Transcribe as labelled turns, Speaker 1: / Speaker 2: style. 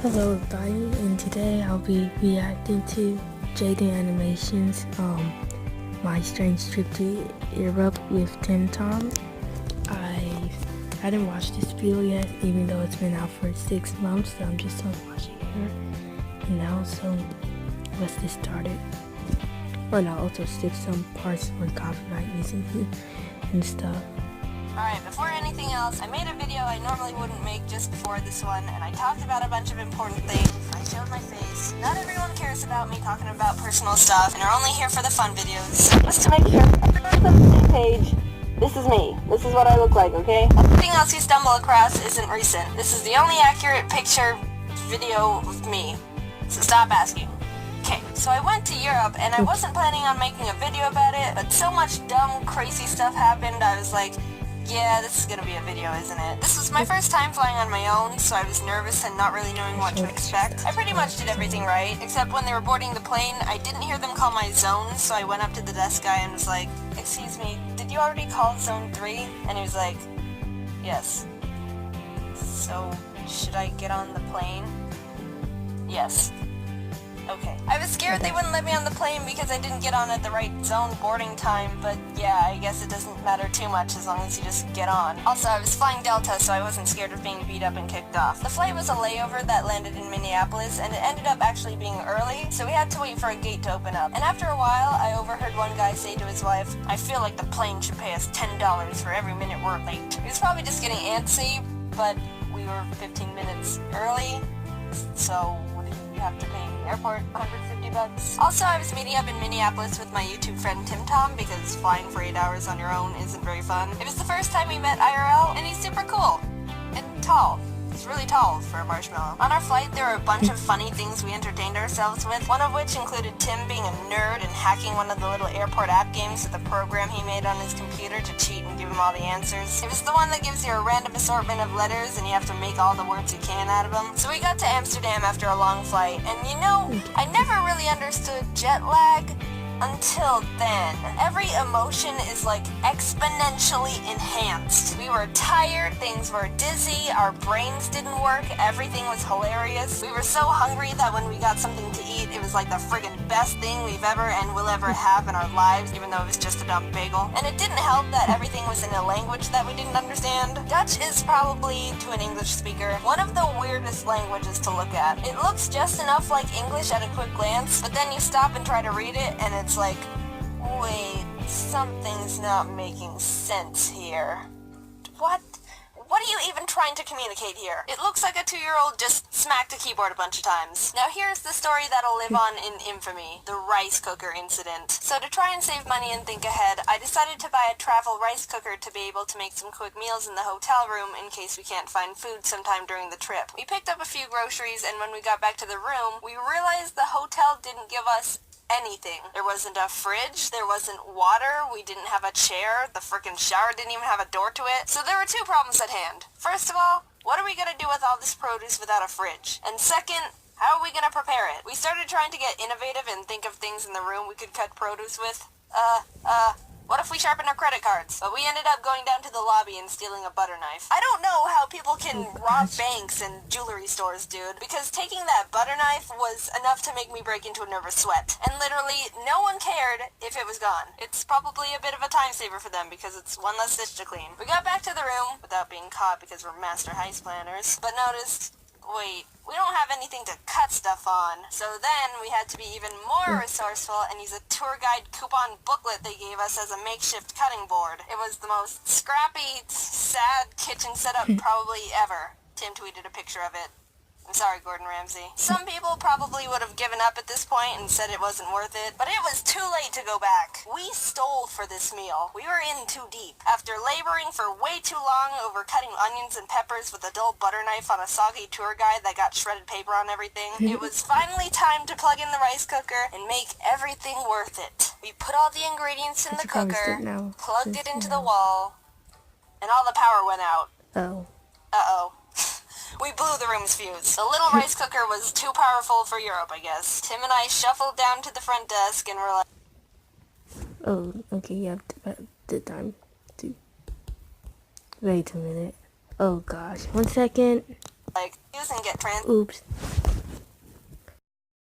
Speaker 1: Hello everybody, and today I'll be reacting to Jaiden Animations, my strange trip to Europe with Tim Tom. I hadn't watched this video yet, even though it's been out for 6 months, so I'm just watching here and now, so let's get started. Oh, and I'll also stick some parts for copyright reasons and stuff.
Speaker 2: Alright, before anything else, I made a video I normally wouldn't make just before this one, and I talked about a bunch of important things. I showed my face. Not everyone cares about me talking about personal stuff, and are only here for the fun videos. Just to make sure everyone's on the same page, this is me. This is what I look like, okay? Everything else you stumble across isn't recent. This is the only accurate picture video of me, so stop asking. Okay, so I went to Europe, and I wasn't planning on making a video about it, but so much dumb, crazy stuff happened, I was like, yeah, this is gonna be a video, isn't it? This was my first time flying on my own, so I was nervous and not really knowing what to expect. I pretty much did everything right, except when they were boarding the plane, I didn't hear them call my zone, so I went up to the desk guy and was like, excuse me, did you already call zone 3? And he was like, yes. So, should I get on the plane? Yes. Okay. I was scared they wouldn't let me on the plane because I didn't get on at the right zone boarding time, but yeah, I guess it doesn't matter too much as long as you just get on. Also, I was flying Delta, so I wasn't scared of being beat up and kicked off. The flight was a layover that landed in Minneapolis, and it ended up actually being early, so we had to wait for a gate to open up. And after a while, I overheard one guy say to his wife, I feel like the plane should pay us $10 for every minute we're late. He was probably just getting antsy, but we were 15 minutes early, so you have to pay the airport $150. Also, I was meeting up in Minneapolis with my YouTube friend Tim Tom because flying for 8 hours on your own isn't very fun. It was the first time we met IRL, and he's super cool and tall. He's really tall for a marshmallow. On our flight, there were a bunch of funny things we entertained ourselves with, one of which included Tim being a nerd and hacking one of the little airport app games with a program he made on his computer to cheat and give him all the answers. It was the one that gives you a random assortment of letters and you have to make all the words you can out of them. So we got to Amsterdam after a long flight, and you know, I never really understood jet lag until then. Every emotion is like exponentially enhanced. We were tired, things were dizzy, our brains didn't work, everything was hilarious. We were so hungry that when we got something to eat, it was like the friggin' best thing we've ever and will ever have in our lives, even though it was just a dumb bagel. And it didn't help that everything was in a language that we didn't understand. Dutch is probably, to an English speaker, one of the weirdest languages to look at. It looks just enough like English at a quick glance, but then you stop and try to read it, and it's like, wait, something's not making sense here. What? What are you even trying to communicate here? It looks like a 2-year-old just smacked a keyboard a bunch of times. Now here's the story that'll live on in infamy, the rice cooker incident. So to try and save money and think ahead, I decided to buy a travel rice cooker to be able to make some quick meals in the hotel room in case we can't find food sometime during the trip. We picked up a few groceries, and when we got back to the room, we realized the hotel didn't give us anything. There wasn't a fridge, there wasn't water, we didn't have a chair, the frickin' shower didn't even have a door to it. So there were 2 problems at hand. First of all, what are we gonna do with all this produce without a fridge? And second, how are we gonna prepare it? We started trying to get innovative and think of things in the room we could cut produce with. What if we sharpen our credit cards? But we ended up going down to the lobby and stealing a butter knife. I don't know how people can rob banks and jewelry stores, dude, because taking that butter knife was enough to make me break into a nervous sweat. And literally, no one cared if it was gone. It's probably a bit of a time saver for them because it's one less stitch to clean. We got back to the room without being caught because we're master heist planners, but noticed, wait, we don't have anything to cut stuff on. So then we had to be even more resourceful and use a tour guide coupon booklet they gave us as a makeshift cutting board. It was the most scrappy, sad kitchen setup probably ever. Tim tweeted a picture of it. I'm sorry, Gordon Ramsay. Some people probably would have given up at this point and said it wasn't worth it, but it was too late to go back. We stole for this meal. We were in too deep. After laboring for way too long over cutting onions and peppers with a dull butter knife on a soggy tour guide that got shredded paper on everything, it was finally time to plug in the rice cooker and make everything worth it. We put all the ingredients in the cooker, plugged it into the wall, and all the power went out. Uh-oh. We blew the room's fuse. The little rice cooker was too powerful for Europe, I guess. Tim and I shuffled down to the front desk and were like,
Speaker 1: oh, okay, you have the time to... Wait a minute. Oh gosh, 1 second.
Speaker 2: Like, use and get
Speaker 1: Oops.